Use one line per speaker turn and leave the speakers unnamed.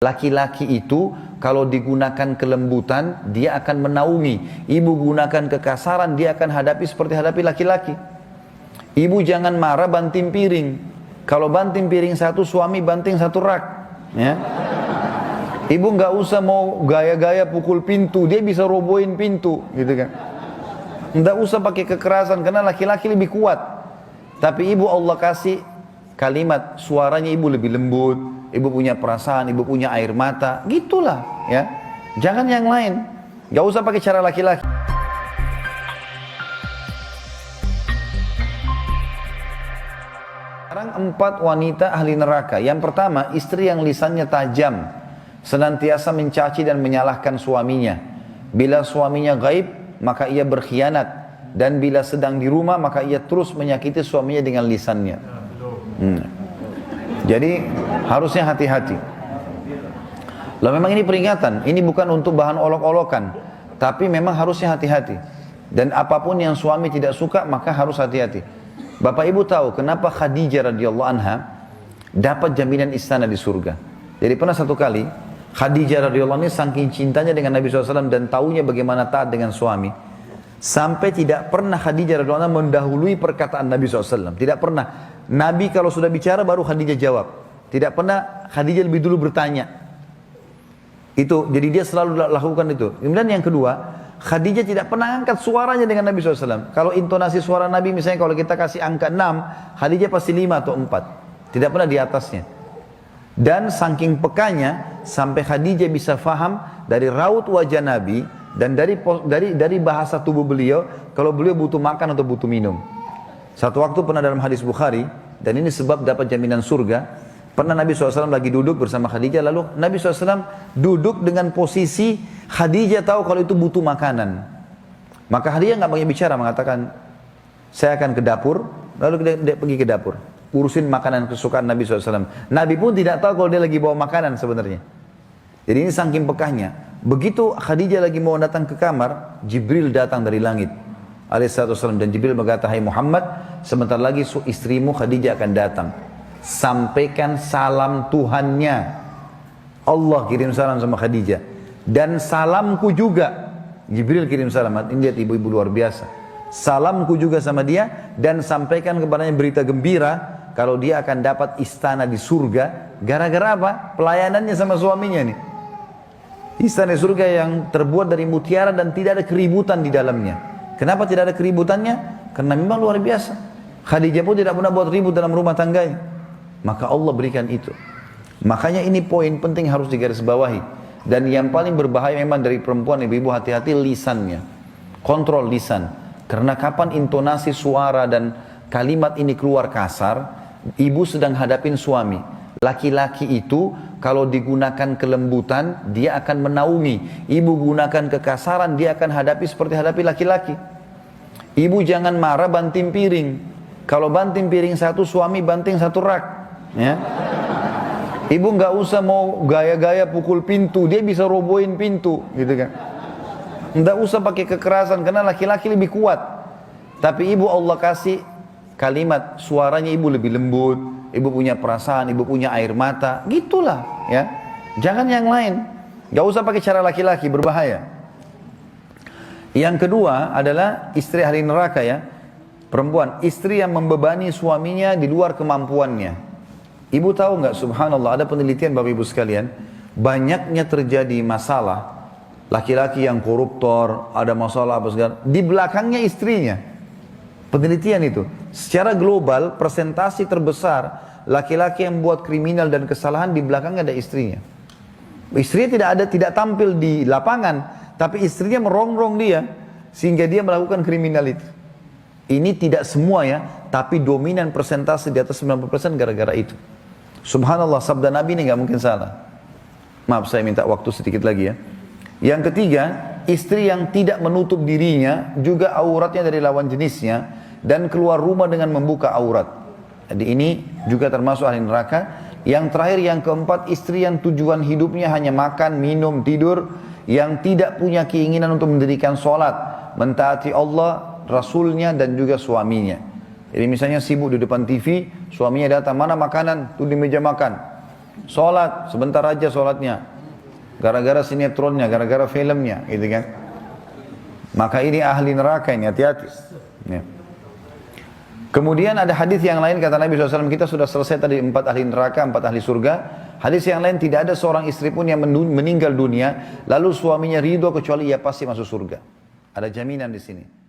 Laki-laki itu kalau digunakan kelembutan, dia akan menaungi. Ibu gunakan kekasaran, dia akan hadapi seperti hadapi laki-laki. Ibu jangan marah banting piring. Kalau banting piring satu, suami banting satu rak. Ya. Ibu nggak usah mau gaya-gaya pukul pintu, dia bisa robohin pintu, gitu kan. Nggak usah pakai kekerasan, karena laki-laki lebih kuat. Tapi ibu Allah kasih kalimat, suaranya ibu lebih lembut, ibu punya perasaan, ibu punya air mata, gitulah ya. Jangan yang lain, gak usah pakai cara laki-laki. Sekarang 4 wanita ahli neraka. Yang pertama, istri yang lisannya tajam, senantiasa mencaci dan menyalahkan suaminya. Bila suaminya gaib, maka ia berkhianat. Dan bila sedang di rumah, maka ia terus menyakiti suaminya dengan lisannya. Jadi harusnya hati-hati. Lalu memang ini peringatan, ini bukan untuk bahan olok-olokan, tapi memang harusnya hati-hati. Dan apapun yang suami tidak suka, maka harus hati-hati. Bapak Ibu tahu kenapa Khadijah radhiyallahu anha dapat jaminan istana di surga. Jadi pernah satu kali Khadijah radhiyallahu anha saking cintanya dengan Nabi SAW dan taunya bagaimana taat dengan suami, sampai tidak pernah Khadijah radhiyallahu anha mendahului perkataan Nabi SAW. Tidak pernah. Nabi kalau sudah bicara baru Khadijah jawab. Tidak pernah Khadijah lebih dulu bertanya. Itu, jadi dia selalu lakukan itu. Kemudian yang kedua, Khadijah tidak pernah angkat suaranya dengan Nabi SAW. Kalau intonasi suara Nabi misalnya kalau kita kasih angka 6, Khadijah pasti 5 atau 4. Tidak pernah di atasnya. Dan saking pekanya, sampai Khadijah bisa faham dari raut wajah Nabi, dan dari bahasa tubuh beliau, kalau beliau butuh makan atau butuh minum. Satu waktu pernah dalam hadis Bukhari, dan ini sebab dapat jaminan surga, pernah Nabi SAW lagi duduk bersama Khadijah, lalu Nabi SAW duduk dengan posisi Khadijah tahu kalau itu butuh makanan. Maka Khadijah nggak banyak bicara, mengatakan, saya akan ke dapur, lalu dia pergi ke dapur, urusin makanan kesukaan Nabi SAW. Nabi pun tidak tahu kalau dia lagi bawa makanan sebenarnya. Jadi ini saking pekahnya. Begitu Khadijah lagi mau datang ke kamar, Jibril datang dari langit alaihissalam, dan Jibril berkata, hai Muhammad, sebentar lagi istrimu Khadijah akan datang, sampaikan salam Tuhannya. Allah kirim salam sama Khadijah, dan salamku juga. Jibril kirim salam. Ini lihat ibu-ibu luar biasa. Salamku juga sama dia, dan sampaikan kepadanya berita gembira kalau dia akan dapat istana di surga. Gara-gara apa? Pelayanannya sama suaminya nih. Istana surga yang terbuat dari mutiara dan tidak ada keributan di dalamnya. Kenapa tidak ada keributannya? Karena memang luar biasa. Khadijah pun tidak pernah buat ribut dalam rumah tangganya. Maka Allah berikan itu. Makanya ini poin penting harus digarisbawahi. Dan yang paling berbahaya memang dari perempuan, ibu-ibu hati-hati lisannya. Kontrol lisan. Karena kapan intonasi suara dan kalimat ini keluar kasar, ibu sedang hadapin suami. Laki-laki itu kalau digunakan kelembutan, dia akan menaungi. Ibu gunakan kekasaran, dia akan hadapi seperti hadapi laki-laki. Ibu jangan marah banting piring. Kalau banting piring satu, suami banting satu rak. Ya. Ibu nggak usah mau gaya-gaya pukul pintu, dia bisa robohin pintu, gitu kan. Nggak usah pakai kekerasan, karena laki-laki lebih kuat. Tapi ibu Allah kasih kalimat, suaranya ibu lebih lembut, ibu punya perasaan, ibu punya air mata, gitulah ya. Jangan yang lain, gak usah pakai cara laki-laki, berbahaya. Yang kedua adalah istri ahli neraka ya, perempuan, istri yang membebani suaminya di luar kemampuannya. Ibu tahu nggak, subhanallah, ada penelitian Bapak Ibu sekalian, banyaknya terjadi masalah laki-laki yang koruptor, ada masalah apa segala, di belakangnya istrinya. Penelitian itu, secara global persentasi terbesar laki-laki yang buat kriminal dan kesalahan di belakangnya ada istrinya. Istrinya tidak tampil di lapangan, tapi istrinya merongrong dia sehingga dia melakukan kriminal itu. Ini tidak semua ya, tapi dominan persentase di atas 90% gara-gara itu. Subhanallah, sabda Nabi ini nggak mungkin salah. Maaf, saya minta waktu sedikit lagi ya. Yang ketiga, istri yang tidak menutup dirinya, juga auratnya dari lawan jenisnya, dan keluar rumah dengan membuka aurat. Jadi ini juga termasuk ahli neraka. Yang terakhir, yang keempat, istri yang tujuan hidupnya hanya makan, minum, tidur, yang tidak punya keinginan untuk mendirikan sholat, mentaati Allah, Rasulnya, dan juga suaminya. Jadi misalnya sibuk di depan TV, suaminya datang, mana makanan? Tuh di meja makan. Sholat, sebentar aja sholatnya. Gara-gara sinetronnya, gara-gara filmnya, gitu kan. Maka ini ahli neraka ini, hati-hati. Ya. Kemudian ada hadis yang lain kata Nabi SAW, kita sudah selesai tadi 4 ahli neraka, 4 ahli surga. Hadis yang lain, tidak ada seorang istri pun yang meninggal dunia, lalu suaminya ridho kecuali ia pasti masuk surga. Ada jaminan di sini.